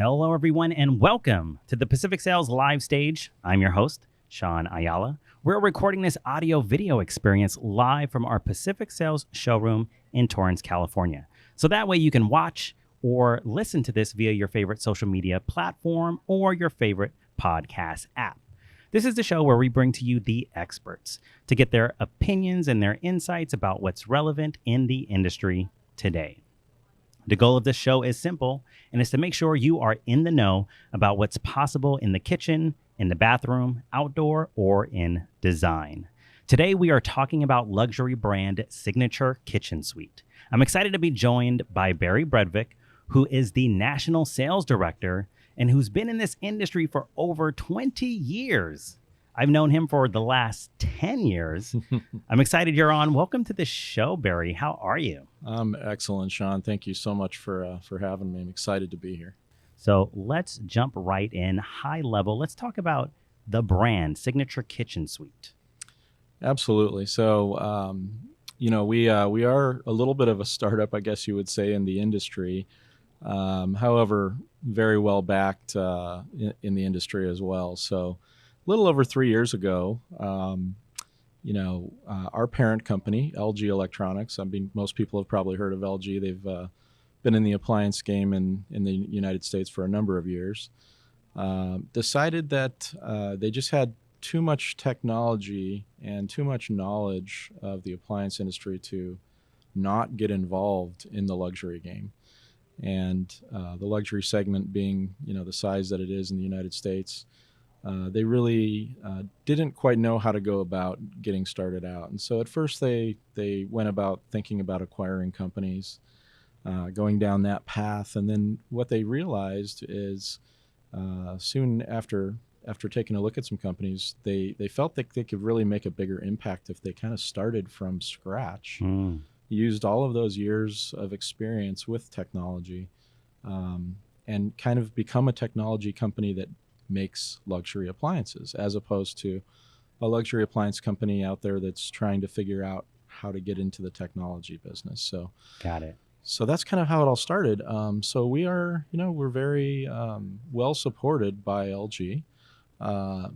Hello, everyone, and welcome to the Pacific Sales Live Stage. I'm your host, Sean Ayala. We're recording this audio-video experience live from our Pacific Sales showroom in Torrance, California. So that way you can watch or listen to this via your favorite social media platform or your favorite podcast app. This is the show where we bring to you the experts to get their opinions and their insights about what's relevant in the industry today. The goal of this show is simple, and it's to make sure you are in the know about what's possible in the kitchen, in the bathroom, outdoor, or in design. Today, we are talking about luxury brand Signature Kitchen Suite. I'm excited to be joined by Barry Bredvik, who is the National Sales Director and who's been in this industry for over 20 years. I've known him for the last 10 years. I'm excited you're on. Welcome to the show, Barry. How are you? I'm excellent, Sean. Thank you so much for having me. I'm excited to be here. So let's jump right in. High level, let's talk about the brand Signature Kitchen Suite. Absolutely. So, we are a little bit of a startup, I guess you would say, in the industry. However, very well backed in the industry as well. So a little over 3 years ago, our parent company, LG Electronics, I mean, most people have probably heard of LG. They've been in the appliance game in the United States for a number of years, decided that they just had too much technology and too much knowledge of the appliance industry to not get involved in the luxury game. And the luxury segment being, the size that it is in the United States, they really didn't quite know how to go about getting started out. And so at first they went about thinking about acquiring companies, going down that path. And then what they realized is soon after taking a look at some companies, they felt that they could really make a bigger impact if they kind of started from scratch, used all of those years of experience with technology, and kind of become a technology company that makes luxury appliances, as opposed to a luxury appliance company out there that's trying to figure out how to get into the technology business. So Got it. So that's kind of how it all started. So we are, we're very well supported by LG.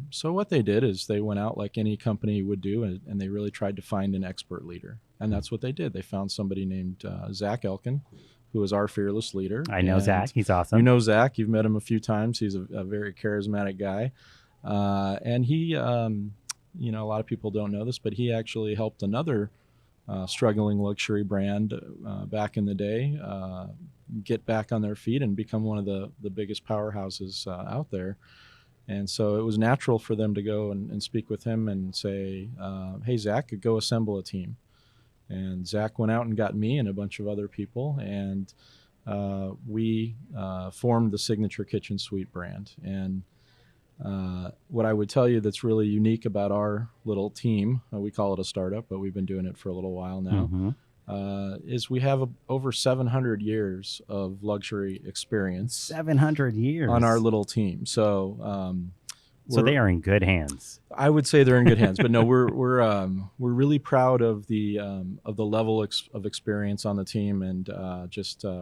So what they did is they went out like any company would do, and they really tried to find an expert leader. And that's what they did. They found somebody named Zach Elkin, who is our fearless leader. I know and Zach. He's awesome. You know Zach. You've met him a few times. He's a very charismatic guy. And he, a lot of people don't know this, but he actually helped another struggling luxury brand back in the day get back on their feet and become one of the biggest powerhouses out there. And so it was natural for them to go and speak with him and say, hey, Zach, go assemble a team. And Zach went out and got me and a bunch of other people, and we formed the Signature Kitchen Suite brand. And what I would tell you that's really unique about our little team, we call it a startup, but we've been doing it for a little while now, is we have over 700 years of luxury experience. 700 years on our little team. So so they are in good hands. I would say they're in good hands, but no, we're really proud of the level of experience on the team, and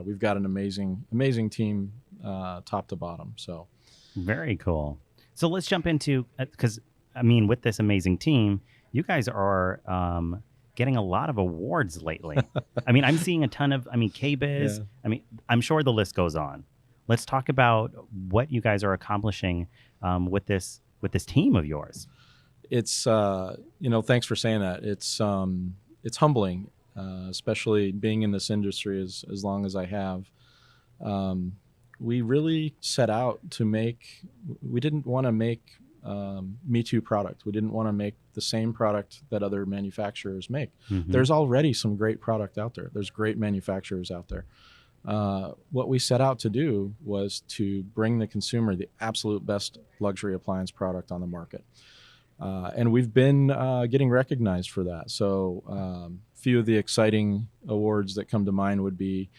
we've got an amazing team top to bottom. So very cool. So let's jump into, because with this amazing team, you guys are getting a lot of awards lately. I'm seeing a ton of, KBIS. Yeah. I'm sure the list goes on. Let's talk about what you guys are accomplishing with this team of yours. It's thanks for saying that. It's humbling, especially being in this industry as long as I have. We really set out to we didn't want to make Me Too product. We didn't want to make the same product that other manufacturers make. Mm-hmm. There's already some great product out there. There's great manufacturers out there. What we set out to do was to bring the consumer the absolute best luxury appliance product on the market. And we've been getting recognized for that. So few of the exciting awards that come to mind would be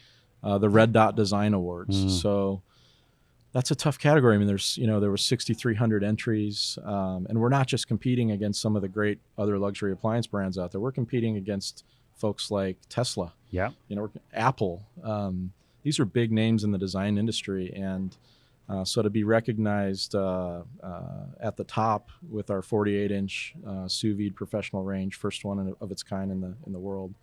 the Red Dot Design Awards. So that's a tough category. There were 6,300 entries, and we're not just competing against some of the great other luxury appliance brands out there. We're competing against folks like Tesla, Apple. These are big names in the design industry, and So to be recognized at the top with our 48-inch sous vide professional range, first one of its kind in the world.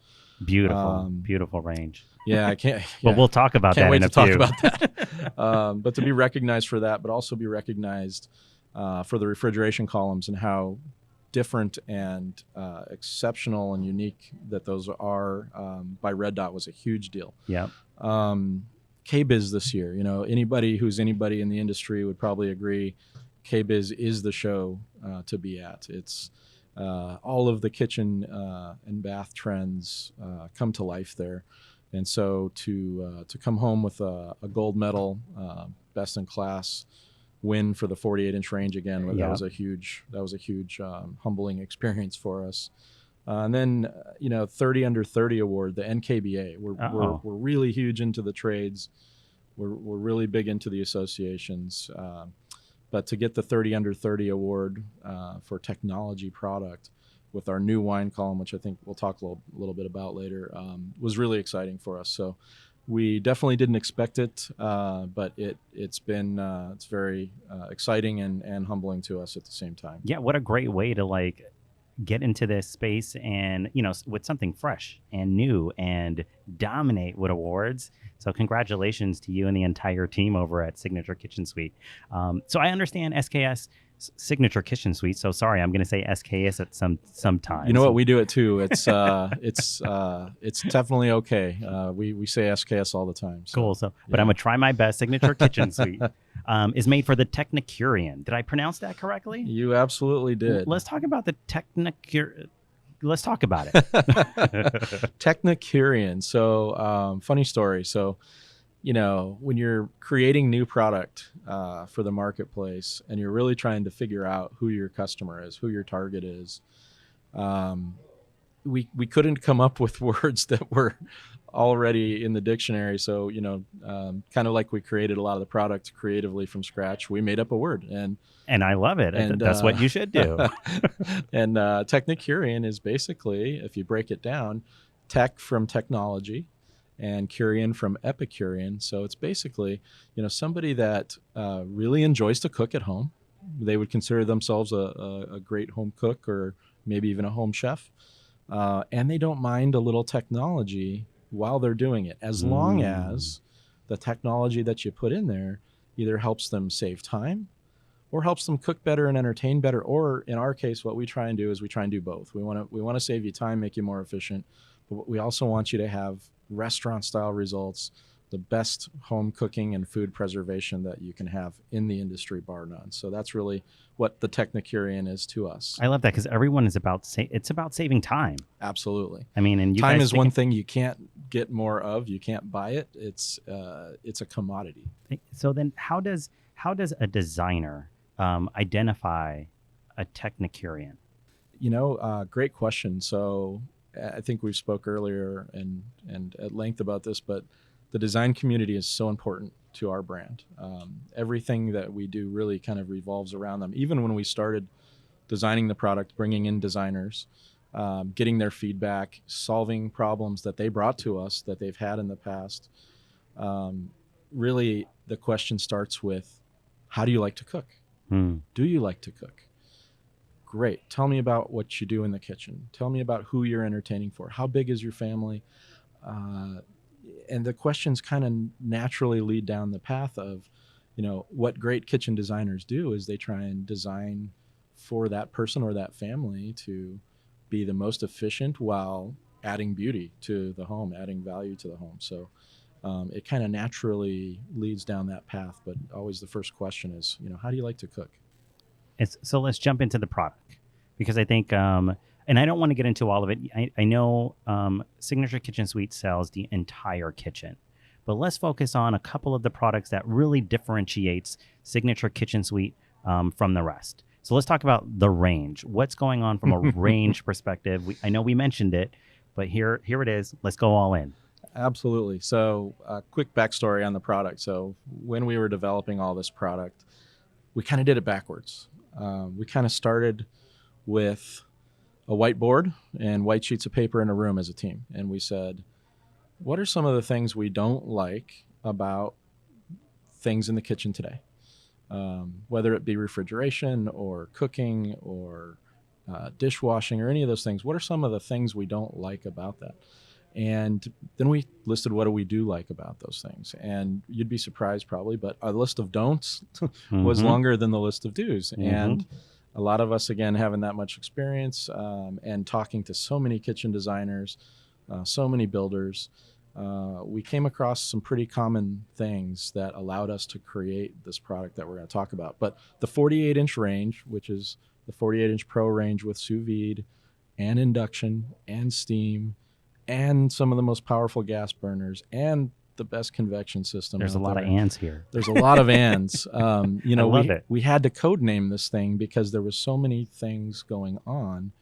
Beautiful range. Yeah, I can't. But we'll talk about Can't that wait in a to talk few. about that. But to be recognized for that, but also be recognized for the refrigeration columns and how different and exceptional and unique that those are by Red Dot was a huge deal. Yeah. KBIS this year, anybody who's anybody in the industry would probably agree KBIS is the show to be at. It's all of the kitchen and bath trends come to life there. And so to come home with a gold medal, best in class win for the 48-inch range again, that was a huge humbling experience for us. And then 30 under 30 award, the NKBA. We're really huge into the trades. We're really big into the associations. But to get the 30 under 30 award for technology product with our new wine column, which I think we'll talk a little bit about later, was really exciting for us. So we definitely didn't expect it, but it's very exciting and humbling to us at the same time. Yeah, what a great way to get into this space and with something fresh and new and dominate with awards. So congratulations to you and the entire team over at Signature Kitchen Suite. So I understand SKS Signature Kitchen Suite. So sorry, I'm going to say SKS at some time. You know what? We do it too. It's it's definitely okay. We say SKS all the time. So, cool. So, but I'm going to try my best. Signature Kitchen Suite is made for the Technicurean. Did I pronounce that correctly? You absolutely did. Let's talk about the Technicurean. Let's talk about it. Technicurean. So funny story. So when you're creating new product for the marketplace and you're really trying to figure out who your customer is, who your target is, we couldn't come up with words that were already in the dictionary. So kind of like we created a lot of the product creatively from scratch, we made up a word, and I love it. And that's what you should do. And Technicurean is basically, if you break it down, tech from technology and Curian from Epicurean. So it's basically, somebody that really enjoys to cook at home. They would consider themselves a great home cook or maybe even a home chef. And they don't mind a little technology while they're doing it, as long as the technology that you put in there either helps them save time or helps them cook better and entertain better. Or in our case, what we try and do is we try and do both. We want to save you time, make you more efficient, but we also want you to have restaurant style results, the best home cooking and food preservation that you can have in the industry, bar none. So that's really what the Technicurean is to us. I love that, because everyone is it's about saving time. Absolutely. I mean, and time is one thing you can't get more of. You can't buy it. It's a commodity. So then how does a designer identify a Technicurean? Great question. So I think we spoke earlier and at length about this, but the design community is so important to our brand. Everything that we do really kind of revolves around them. Even when we started designing the product, bringing in designers, getting their feedback, solving problems that they brought to us that they've had in the past. Really, the question starts with, how do you like to cook? Do you like to cook? Great. Tell me about what you do in the kitchen. Tell me about who you're entertaining for. How big is your family? And the questions kind of naturally lead down the path of, what great kitchen designers do is they try and design for that person or that family to be the most efficient while adding beauty to the home, adding value to the home. So it kind of naturally leads down that path. But always the first question is, how do you like to cook? So let's jump into the product, because I think, and I don't want to get into all of it. I know Signature Kitchen Suite sells the entire kitchen, but let's focus on a couple of the products that really differentiates Signature Kitchen Suite from the rest. So let's talk about the range. What's going on from a range perspective? I know we mentioned it, but here it is. Let's go all in. Absolutely. So quick backstory on the product. So when we were developing all this product, we kind of did it backwards. We kind of started with a whiteboard and white sheets of paper in a room as a team. And we said, what are some of the things we don't like about things in the kitchen today? whether it be refrigeration or cooking or dishwashing or any of those things. What are some of the things we don't like about that? And then we listed what do we do like about those things. And you'd be surprised probably, but our list of don'ts was longer than the list of do's. And a lot of us, again, having that much experience and talking to so many kitchen designers, so many builders, we came across some pretty common things that allowed us to create this product that we're going to talk about. But the 48-inch range, which is the 48-inch Pro range with sous vide and induction and steam and some of the most powerful gas burners and the best convection system. There's a lot of ands here. There's a lot of ands. We had to code name this thing because there was so many things going on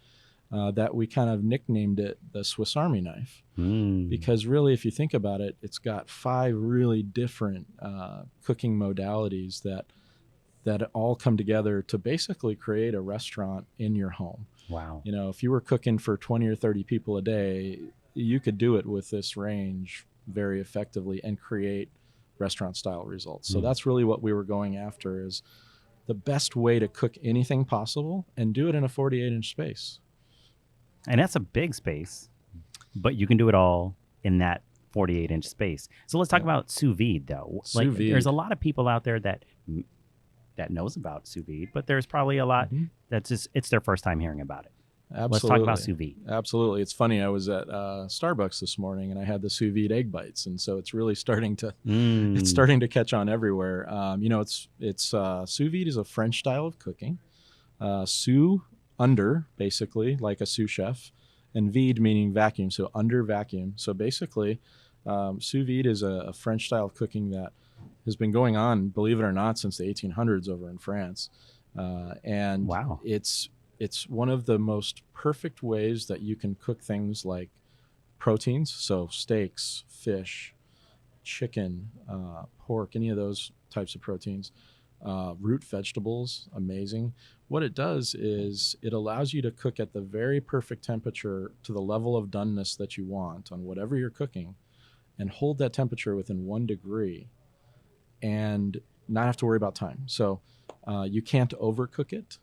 that we kind of nicknamed it the Swiss Army knife. Because really, if you think about it, it's got 5 really different cooking modalities that all come together to basically create a restaurant in your home. Wow. If you were cooking for 20 or 30 people a day, you could do it with this range very effectively and create restaurant style results. So that's really what we were going after, is the best way to cook anything possible and do it in a 48-inch space. And that's a big space, but you can do it all in that 48-inch space. So let's talk about sous vide, though. Sous vide. There's a lot of people out there that knows about sous vide, but there's probably a lot that's just, it's their first time hearing about it. Absolutely. Let's talk about sous vide. Absolutely. It's funny. I was at Starbucks this morning and I had the sous vide egg bites, and so it's really starting to it's starting to catch on everywhere. It's sous vide is a French style of cooking. Sous, under, basically like a sous chef, and vide meaning vacuum, so under vacuum. So basically, sous vide is a French style of cooking that has been going on, believe it or not, since the 1800s over in France. And wow. It's one of the most perfect ways that you can cook things like proteins, so steaks, fish, chicken, pork, any of those types of proteins, root vegetables, amazing. What it does is it allows you to cook at the very perfect temperature to the level of doneness that you want on whatever you're cooking, and hold that temperature within 1 degree and not have to worry about time. So you can't overcook it.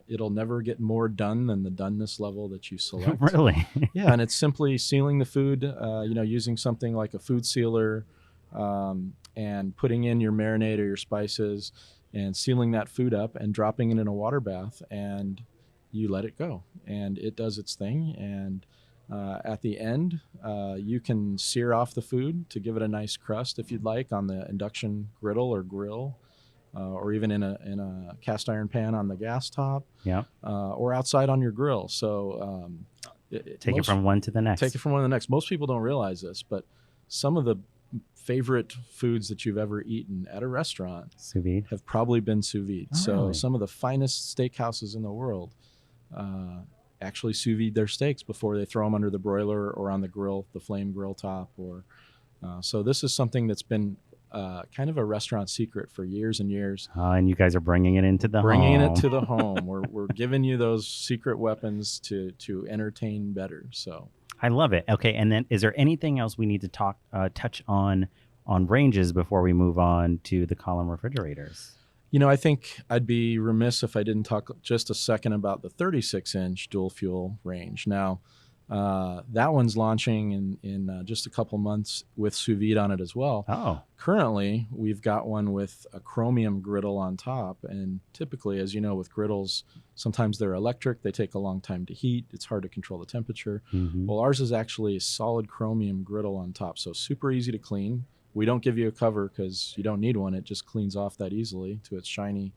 It'll never get more done than the doneness level that you select. Really? Yeah, and it's simply sealing the food, using something like a food sealer, and putting in your marinade or your spices and sealing that food up and dropping it in a water bath, and you let it go. And it does its thing. And at the end, you can sear off the food to give it a nice crust if you'd like on the induction griddle or grill. Or even in a cast iron pan on the gas top, or outside on your grill. So take it from one to the next. Take it from one to the next. Most people don't realize this, but some of the favorite foods that you've ever eaten at a restaurant sous vide have probably been sous vide. Oh, so really? Some of the finest steakhouses in the world actually sous vide their steaks before they throw them under the broiler or on the grill, the flame grill top. So this is something that's been kind of a restaurant secret for years and years. And you guys are bringing it into the home. Bringing it to the home. We're giving you those secret weapons to entertain better. So I love it. Okay, and then is there anything else we need to touch on ranges before we move on to the column refrigerators? I think I'd be remiss if I didn't talk just a second about the 36-inch dual fuel range. Now, that one's launching in just a couple months with sous vide on it as well. Oh. Currently, we've got one with a chromium griddle on top. And typically, as you know, with griddles, sometimes they're electric. They take a long time to heat. It's hard to control the temperature. Well, ours is actually a solid chromium griddle on top. So super easy to clean. We don't give you a cover because you don't need one. It just cleans off that easily to its shiny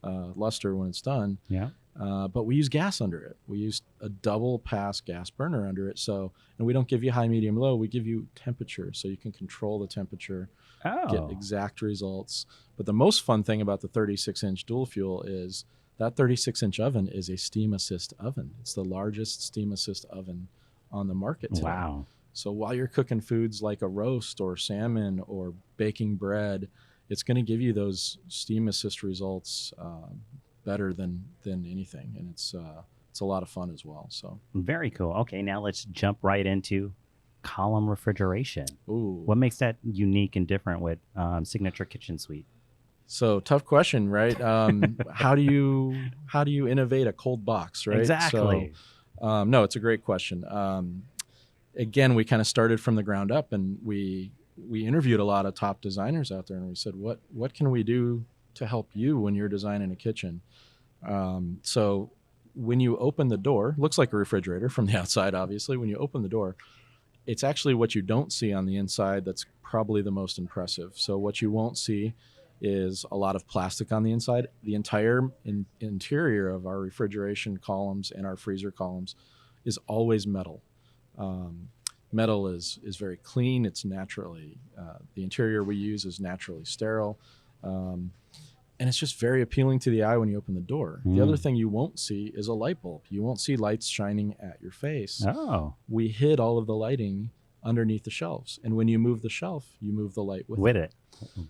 luster when it's done. Yeah. But we use gas under it. We use a double pass gas burner under it. And we don't give you high, medium, low. We give you temperature so you can control the temperature, get exact results. But the most fun thing about the 36-inch dual fuel is that 36-inch oven is a steam assist oven. It's the largest steam assist oven on the market today. Wow. So while you're cooking foods like a roast or salmon or baking bread, it's going to give you those steam assist results better than anything, and it's a lot of fun as well. So very cool. Okay, now let's jump right into column refrigeration. Ooh. What makes that unique and different with Signature Kitchen Suite? So tough question, right? How do you innovate a cold box, right? So, Exactly. no, it's a great question. Again, we kind of started from the ground up, and we interviewed a lot of top designers out there, and we said, what can we do to help you when you're designing a kitchen? So when you open the door, looks like a refrigerator from the outside, obviously. When you open the door, it's actually what you don't see on the inside that's probably the most impressive. So what you won't see is a lot of plastic on the inside. The entire interior of our refrigeration columns and our freezer columns is always metal. Metal is very clean. It's naturally, the interior we use is naturally sterile. And it's just very appealing to the eye when you open the door. The other thing you won't see is a light bulb. You won't see lights shining at your face. Oh, We hid all of the lighting underneath the shelves. And when you move the shelf, you move the light with it.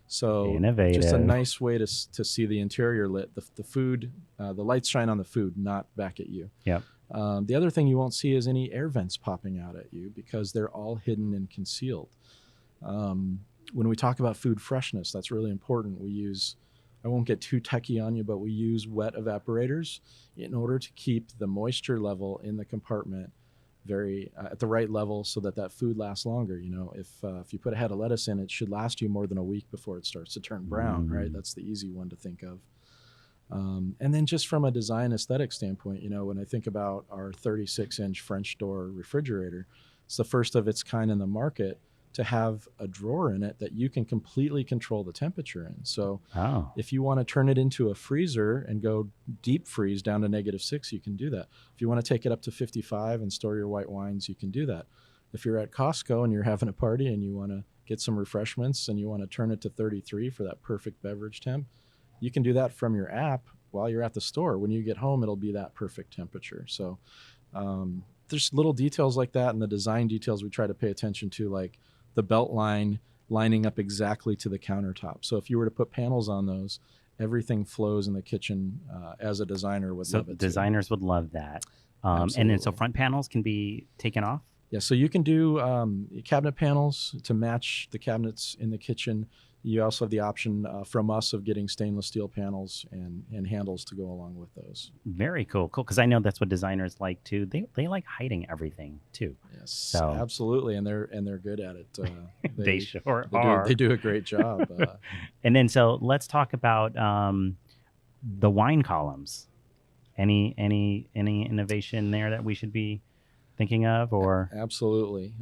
So Innovative. just a nice way to see the interior lit. The food, the lights shine on the food, not back at you. Yep. The other thing you won't see is any air vents popping out at you because they're all hidden and concealed. When we talk about food freshness, that's really important. I won't get too techie on you, but we use wet evaporators in order to keep the moisture level in the compartment very at the right level so that food lasts longer. You know, if you put a head of lettuce in, it should last you more than a week before it starts to turn brown, right? That's the easy one to think of. And then just from a design aesthetic standpoint, you know, when I think about our 36-inch French door refrigerator, it's the first of its kind in the market to have a drawer in it that you can completely control the temperature in. So if you want to turn it into a freezer and go deep freeze down to -6, you can do that. If you want to take it up to 55 and store your white wines, you can do that. If you're at Costco and you're having a party and you want to get some refreshments and you want to turn it to 33 for that perfect beverage temp, you can do that from your app while you're at the store. When you get home, it'll be that perfect temperature. So there's little details like that, and the design details we try to pay attention to, like the belt line lining up exactly to the countertop. So if you were to put panels on those, everything flows in the kitchen as a designer would love it. Designers would love that. And then so front panels can be taken off? Yeah, so you can do cabinet panels to match the cabinets in the kitchen. You also have the option from us of getting stainless steel panels and handles to go along with those. Very cool. Because I know that's what designers like too. They like hiding everything too. Yes, so. Absolutely, and they're good at it. They sure are. They do a great job. And then so let's talk about the wine columns. Any innovation there that we should be thinking of, or? Absolutely.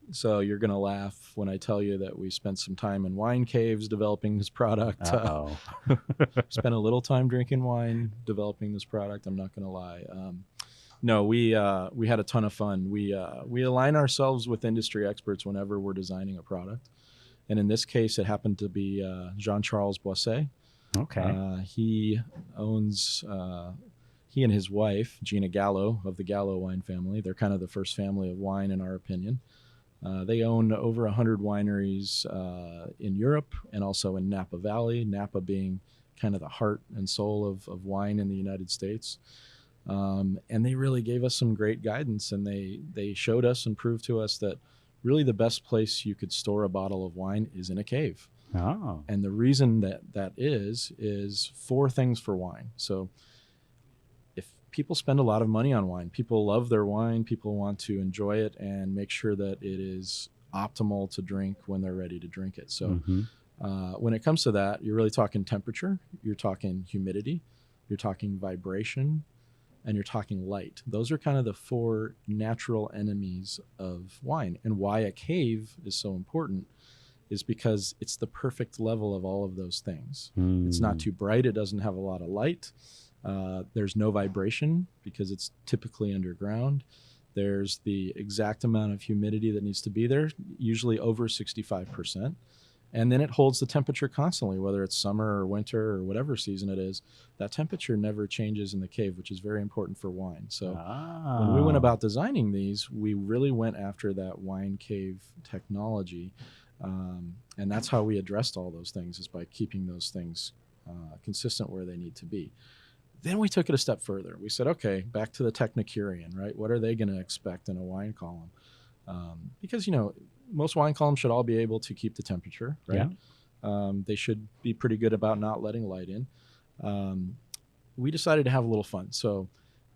So you're going to laugh when I tell you that we spent some time in wine caves developing this product. Spent a little time drinking wine developing this product. I'm not going to lie. No, we had a ton of fun. We align ourselves with industry experts whenever we're designing a product. And in this case, it happened to be Jean-Charles Boisset. Okay. He owns... He and his wife, Gina Gallo, of the Gallo wine family, they're kind of the first family of wine in our opinion. They own over 100 wineries in Europe and also in Napa Valley, Napa being kind of the heart and soul of wine in the United States. And they really gave us some great guidance, and they showed us and proved to us that really the best place you could store a bottle of wine is in a cave. Oh. And the reason that is 4 things for wine. So people spend a lot of money on wine. People love their wine. People want to enjoy it and make sure that it is optimal to drink when they're ready to drink it. So when it comes to that, you're really talking temperature, you're talking humidity, you're talking vibration, and you're talking light. Those are kind of the 4 natural enemies of wine. And why a cave is so important is because it's the perfect level of all of those things. It's not too bright. It doesn't have a lot of light. There's no vibration because it's typically underground. There's the exact amount of humidity that needs to be there, usually over 65%. And then it holds the temperature constantly, whether it's summer or winter or whatever season it is. That temperature never changes in the cave, which is very important for wine. So when we went about designing these, we really went after that wine cave technology. And that's how we addressed all those things, is by keeping those things consistent where they need to be. Then we took it a step further. We said, okay, back to the Technicurean, right? What are they going to expect in a wine column? Because, most wine columns should all be able to keep the temperature, right? They should be pretty good about not letting light in. We decided to have a little fun. So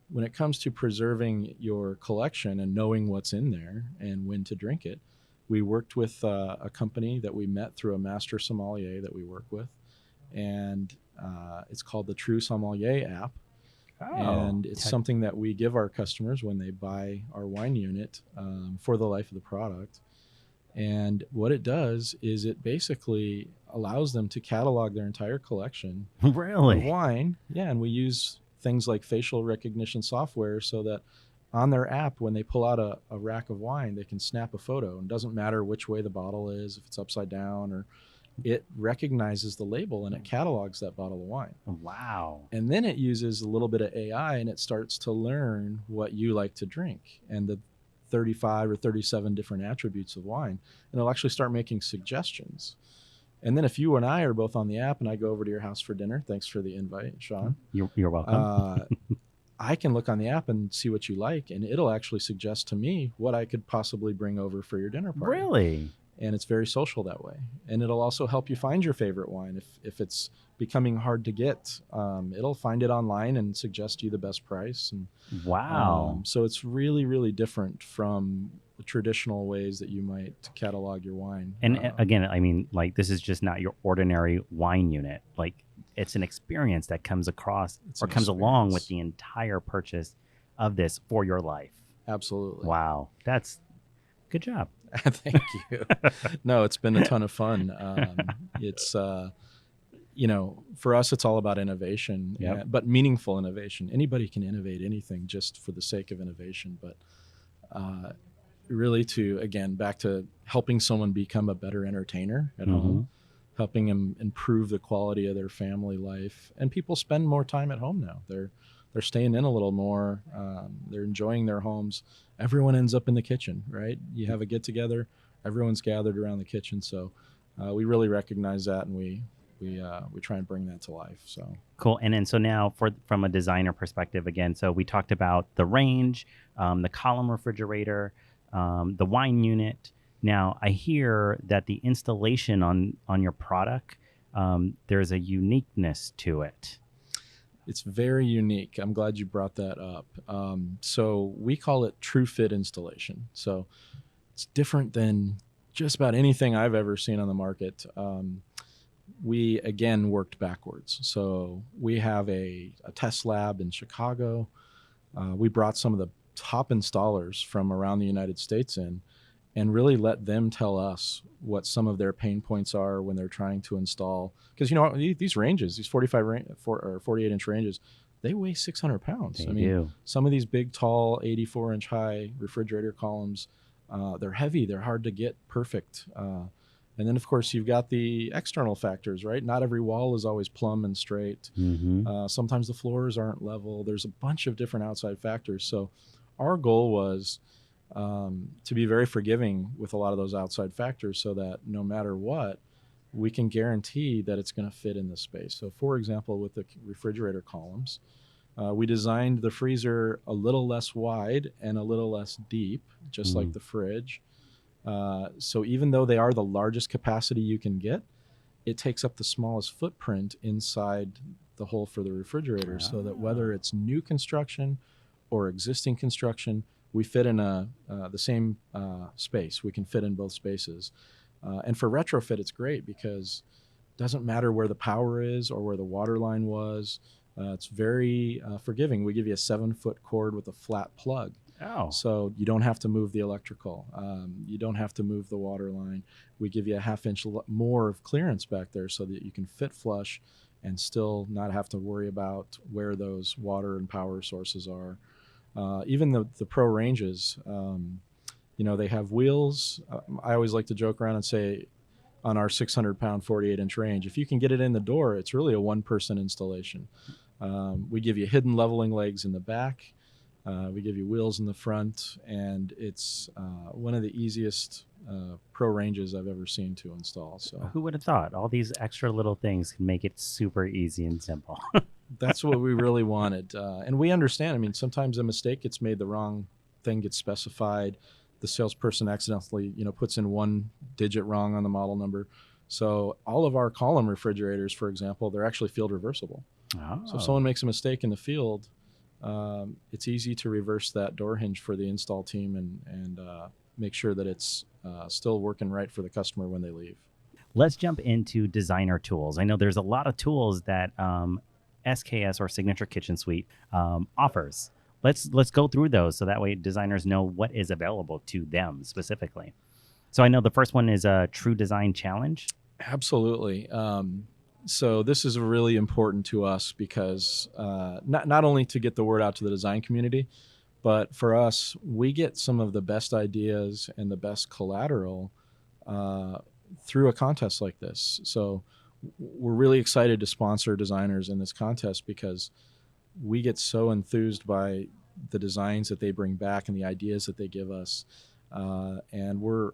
when it comes to preserving your collection and knowing what's in there and when to drink it, we worked with a company that we met through a master sommelier that we work with, and it's called the True Sommelier app. And it's something that we give our customers when they buy our wine unit for the life of the product. And what it does is it basically allows them to catalog their entire collection Really? of wine. Yeah, and we use things like facial recognition software so that on their app, when they pull out a rack of wine, they can snap a photo. And it doesn't matter which way the bottle is, if it's upside down, or it recognizes the label and it catalogs that bottle of wine. Wow. And then it uses a little bit of AI and it starts to learn what you like to drink and the 35 or 37 different attributes of wine. And it'll actually start making suggestions. And then if you and I are both on the app and I go over to your house for dinner, thanks for the invite, Sean. You're welcome. I can look on the app and see what you like, and it'll actually suggest to me what I could possibly bring over for your dinner party. Really? And it's very social that way. And it'll also help you find your favorite wine. If it's becoming hard to get, it'll find it online and suggest you the best price. And wow. so it's really, really different from the traditional ways that you might catalog your wine. And again, I mean, like, this is just not your ordinary wine unit. Like, it's an experience that comes across or comes along with the entire purchase of this for your life. Absolutely. Wow. That's good job. Thank you. No, it's been a ton of fun. It's, for us, it's all about innovation, but meaningful innovation. Anybody can innovate anything just for the sake of innovation. But really back to helping someone become a better entertainer at home, helping them improve the quality of their family life. And people spend more time at home now. They're staying in a little more. They're enjoying their homes. Everyone ends up in the kitchen, right? You have a get together, everyone's gathered around the kitchen. So we really recognize that, and we try and bring that to life. So cool. And then so now from a designer perspective, again, so we talked about the range, the column refrigerator, the wine unit. Now I hear that the installation on your product, there's a uniqueness to it. It's very unique. I'm glad you brought that up. So we call it True Fit installation. So it's different than just about anything I've ever seen on the market. We, again, worked backwards. So we have a test lab in Chicago. We brought some of the top installers from around the United States in and really let them tell us what some of their pain points are when they're trying to install. Because, these ranges, these 48-inch ranges, they weigh 600 pounds. They do. Some of these big, tall, 84-inch high refrigerator columns, they're heavy. They're hard to get perfect. And then, of course, you've got the external factors, right? Not every wall is always plumb and straight. Sometimes the floors aren't level. There's a bunch of different outside factors. So our goal was to be very forgiving with a lot of those outside factors so that no matter what, we can guarantee that it's going to fit in the space. So, for example, with the refrigerator columns, we designed the freezer a little less wide and a little less deep, just like the fridge. So even though they are the largest capacity you can get, it takes up the smallest footprint inside the hole for the refrigerator, so that whether it's new construction or existing construction, we fit in the same space. We can fit in both spaces. And for retrofit, it's great because it doesn't matter where the power is or where the water line was. It's very forgiving. We give you a 7-foot cord with a flat plug. Oh. So you don't have to move the electrical. You don't have to move the water line. We give you a 1/2 inch more of clearance back there so that you can fit flush and still not have to worry about where those water and power sources are. Even the Pro ranges, they have wheels. I always like to joke around and say on our 600-pound 48-inch range, if you can get it in the door, it's really a one-person installation. We give you hidden leveling legs in the back. We give you wheels in the front, and it's one of the easiest Pro ranges I've ever seen to install. So who would have thought all these extra little things can make it super easy and simple? That's what we really wanted. And we understand. I mean, sometimes a mistake gets made, the wrong thing gets specified. The salesperson accidentally, puts in one digit wrong on the model number. So all of our column refrigerators, for example, they're actually field reversible. Oh. So if someone makes a mistake in the field, it's easy to reverse that door hinge for the install team and make sure that it's still working right for the customer when they leave. Let's jump into designer tools. I know there's a lot of tools that SKS or Signature Kitchen Suite offers. Let's go through those so that way designers know what is available to them specifically. So I know the first one is a True Design Challenge. Absolutely. So this is really important to us because not only to get the word out to the design community, but for us, we get some of the best ideas and the best collateral through a contest like this. So we're really excited to sponsor designers in this contest because we get so enthused by the designs that they bring back and the ideas that they give us, and we're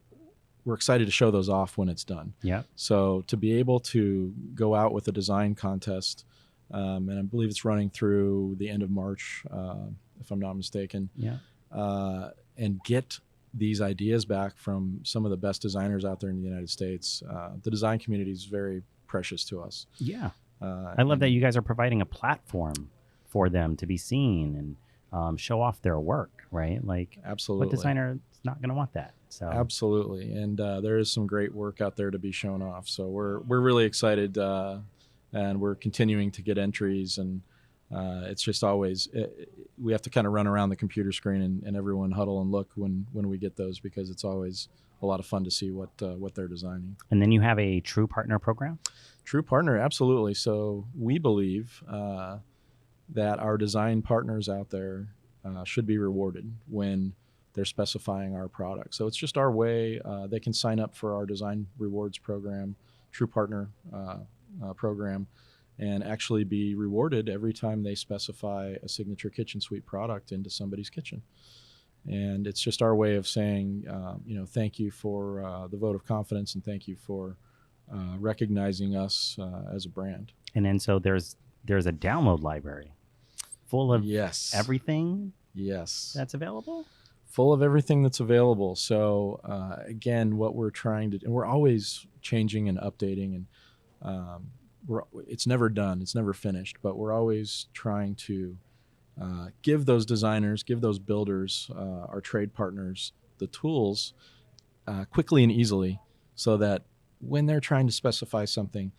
excited to show those off when it's done. Yeah. So to be able to go out with a design contest, and I believe it's running through the end of March, if I'm not mistaken. Yeah. And get these ideas back from some of the best designers out there in the United States. The design community is very precious to us. Yeah. I love that you guys are providing a platform for them to be seen and show off their work, right? Like, absolutely. What designer is not going to want that? So absolutely. And there is some great work out there to be shown off. So we're really excited, and we're continuing to get entries. And it's just always, we have to kind of run around the computer screen and everyone huddle and look when we get those, because it's always a lot of fun to see what they're designing. And then you have a True Partner program? True Partner, absolutely. So we believe that our design partners out there should be rewarded when they're specifying our product. So it's just our way. They can sign up for our design rewards program, True Partner program, and actually be rewarded every time they specify a Signature Kitchen Suite product into somebody's kitchen. And it's just our way of saying, thank you for the vote of confidence, and thank you for recognizing us as a brand. And then so there's a download library full of yes, everything. Yes, that's available. Full of everything that's available. So again, what we're trying to do, and we're always changing and updating, and it's never done, it's never finished, but we're always trying to give those designers, give those builders, our trade partners, the tools quickly and easily, so that when they're trying to specify something,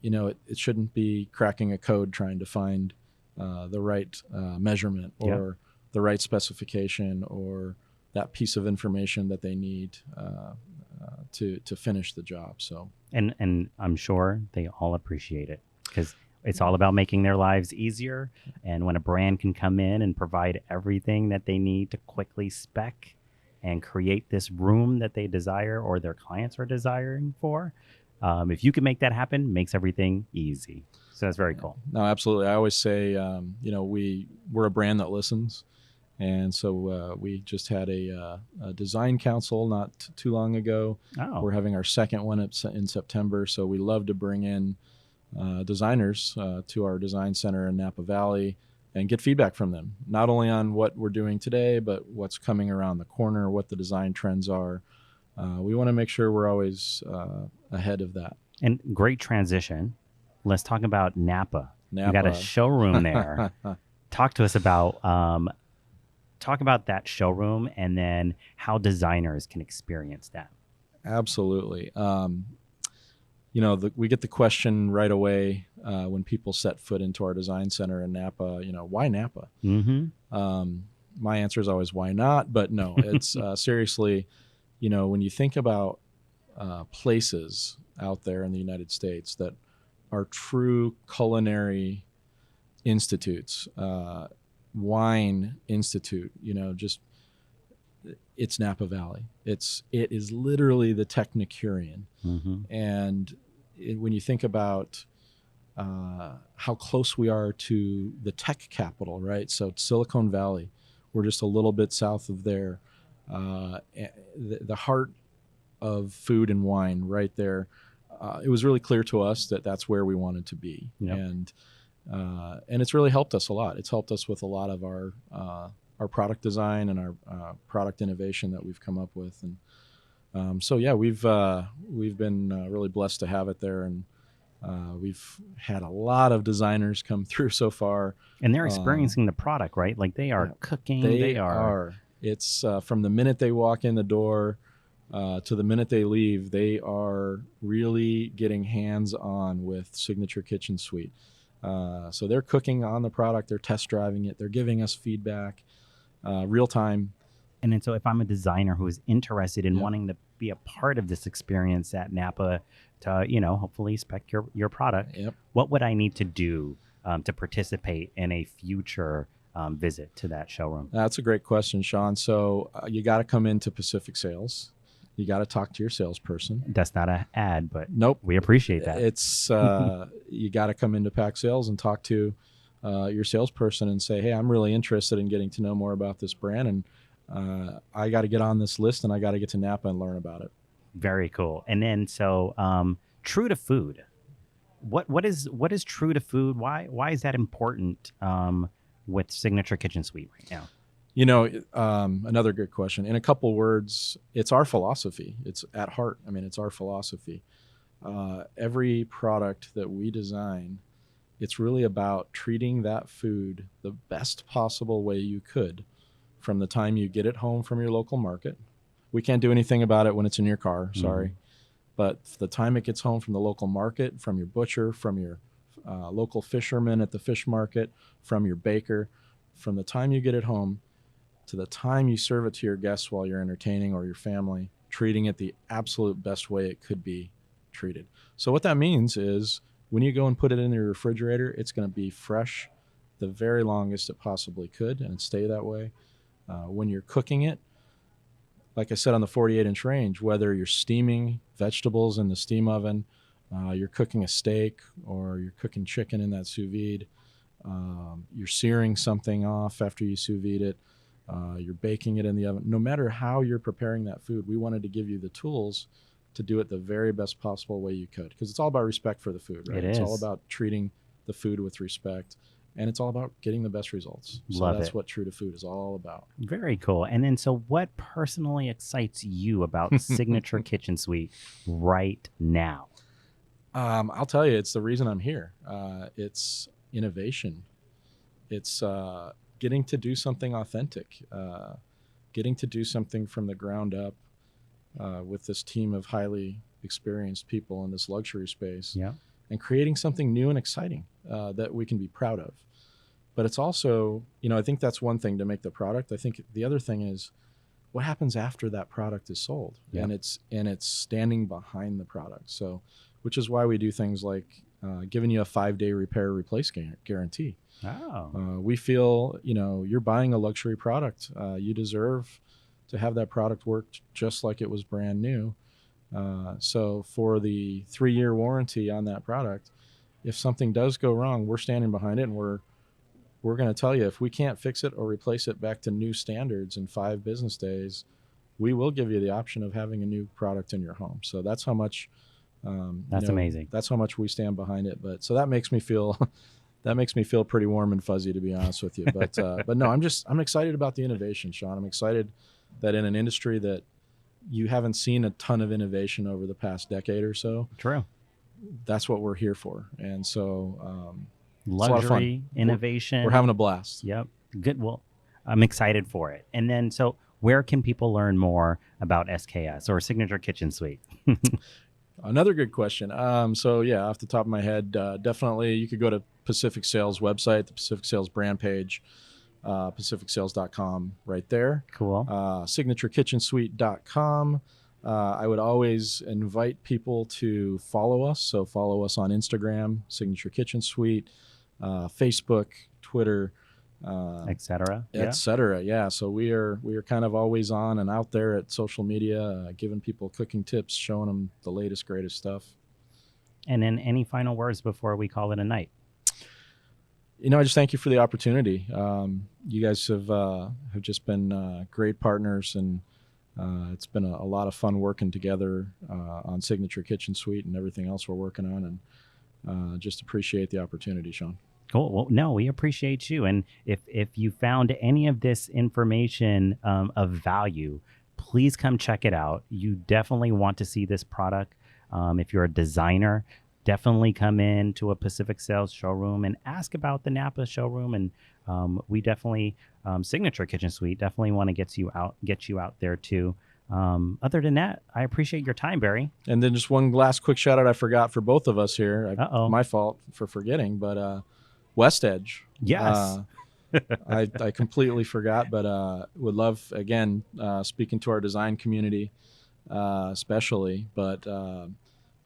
it shouldn't be cracking a code trying to find the right measurement or the right specification or that piece of information that they need to finish the job. So and I'm sure they all appreciate it, because it's all about making their lives easier. And when a brand can come in and provide everything that they need to quickly spec and create this room that they desire or their clients are desiring for, if you can make that happen, makes everything easy. So that's very cool. No, absolutely. I always say, we're a brand that listens. And so we just had a design council not too long ago. Oh. We're having our second one in September. So we love to bring in designers to our design center in Napa Valley and get feedback from them, not only on what we're doing today, but what's coming around the corner, what the design trends are. We want to make sure we're always ahead of that. And great transition. Let's talk about Napa. Napa. You got a showroom there. Talk to us about that showroom, and then how designers can experience that. Absolutely. We get the question right away when people set foot into our design center in Napa, why Napa? Mm-hmm. My answer is always, why not? But no, it's seriously, when you think about places out there in the United States that are true culinary institutes, wine institute, it's Napa Valley. It is literally the Technicurean. Mm-hmm. And when you think about how close we are to the tech capital, right? So Silicon Valley, we're just a little bit south of there. The heart of food and wine right there. It was really clear to us that that's where we wanted to be. Yep. And it's really helped us a lot. It's helped us with a lot of our product design and our product innovation that we've come up with. And So yeah, we've been really blessed to have it there, and we've had a lot of designers come through so far. And they're Um, experiencing the product, right? Like they are yeah, cooking, they they are. are. It's from the minute they walk in the door to the minute they leave, they are really getting hands on with Signature Kitchen Suite. So they're cooking on the product, they're test driving it, they're giving us feedback real time. And then so if I'm a designer who is interested in Yeah. wanting to be a part of this experience at Napa to, hopefully spec your product, Yep. what would I need to do to participate in a future visit to that showroom? That's a great question, Sean. So you got to come into Pacific Sales. You got to talk to your salesperson. That's not an ad, but Nope. we appreciate that. It's you got to come into Pack Sales and talk to your salesperson and say, hey, I'm really interested in getting to know more about this brand, and I got to get on this list, and I got to get to Napa and learn about it. Very cool. And then so true to food. What is true to food? Why is that important with Signature Kitchen Suite right now? Another good question. In a couple words, it's our philosophy. It's at heart. I mean, it's our philosophy. Every product that we design, it's really about treating that food the best possible way you could from the time you get it home from your local market. We can't do anything about it when it's in your car, sorry. Mm-hmm. But the time it gets home from the local market, from your butcher, from your local fisherman at the fish market, from your baker, from the time you get it home to the time you serve it to your guests while you're entertaining or your family, treating it the absolute best way it could be treated. So what that means is when you go and put it in your refrigerator, it's going to be fresh the very longest it possibly could and stay that way. When you're cooking it, like I said, on the 48-inch range, whether you're steaming vegetables in the steam oven, you're cooking a steak, or you're cooking chicken in that sous vide, you're searing something off after you sous vide it, you're baking it in the oven. No matter how you're preparing that food, we wanted to give you the tools to do it the very best possible way you could, because it's all about respect for the food, right? It's all about treating the food with respect, and it's all about getting the best results. So that's what True to Food is all about. Very cool. And then so what personally excites you about Signature Kitchen Suite right now? I'll tell you, it's the reason I'm here. It's innovation. It's getting to do something authentic, getting to do something from the ground up with this team of highly experienced people in this luxury space, and creating something new and exciting that we can be proud of. But it's also, I think that's one thing to make the product. I think the other thing is what happens after that product is sold, and it's standing behind the product. So, which is why we do things like giving you a 5-day repair replace guarantee. Oh. We feel, you're buying a luxury product. You deserve to have that product work just like it was brand new. So for the 3-year warranty on that product, if something does go wrong, we're standing behind it, and we're going to tell you if we can't fix it or replace it back to new standards in 5 business days, we will give you the option of having a new product in your home. So that's how much. That's amazing. That's how much we stand behind it. But so that makes me feel pretty warm and fuzzy, to be honest with you. But no, I'm excited about the innovation, Sean. I'm excited that in an industry that you haven't seen a ton of innovation over the past decade or so. True. That's what we're here for. And so luxury, innovation. We're having a blast. Yep. Good. Well, I'm excited for it. And then, so where can people learn more about SKS or Signature Kitchen Suite? Another good question. So yeah, off the top of my head, definitely you could go to Pacific Sales website, the Pacific Sales brand page, pacificsales.com right there. Cool. SignatureKitchenSuite.com. I would always invite people to follow us. So follow us on Instagram, Signature Kitchen Suite, Facebook, Twitter, etc. Yeah. So we are kind of always on and out there at social media, giving people cooking tips, showing them the latest, greatest stuff. And then any final words before we call it a night? I just thank you for the opportunity. You guys have just been great partners, and it's been a lot of fun working together on Signature Kitchen Suite and everything else we're working on, and just appreciate the opportunity, Sean. Cool. Well, no, we appreciate you. And if you found any of this information of value, please come check it out. You definitely want to see this product. If you're a designer, definitely come in to a Pacific Sales showroom and ask about the Napa showroom. And we definitely, Signature Kitchen Suite, definitely want to get you out there too. Other than that, I appreciate your time, Barry. And then just one last quick shout out I forgot for both of us here. Uh-oh. My fault for forgetting, but West Edge. Yes. I completely forgot, but would love, again, speaking to our design community especially, but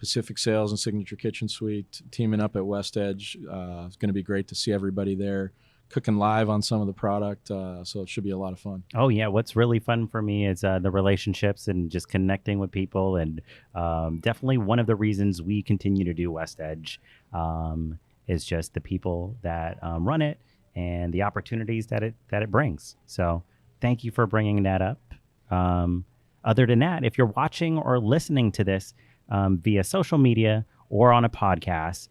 Pacific Sales and Signature Kitchen Suite teaming up at West Edge. It's going to be great to see everybody there cooking live on some of the product, so it should be a lot of fun. Oh yeah, what's really fun for me is the relationships and just connecting with people, and definitely one of the reasons we continue to do West Edge is just the people that run it and the opportunities that it brings. So thank you for bringing that up. Other than that, if you're watching or listening to this via social media or on a podcast,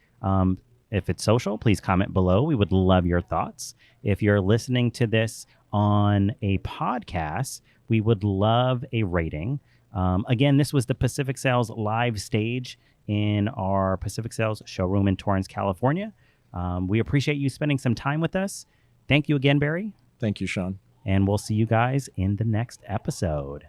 if it's social, please comment below. We would love your thoughts. If you're listening to this on a podcast, we would love a rating. Again, this was the Pacific Sales live stage in our Pacific Sales showroom in Torrance, California. We appreciate you spending some time with us. Thank you again, Barry. Thank you, Sean. And we'll see you guys in the next episode.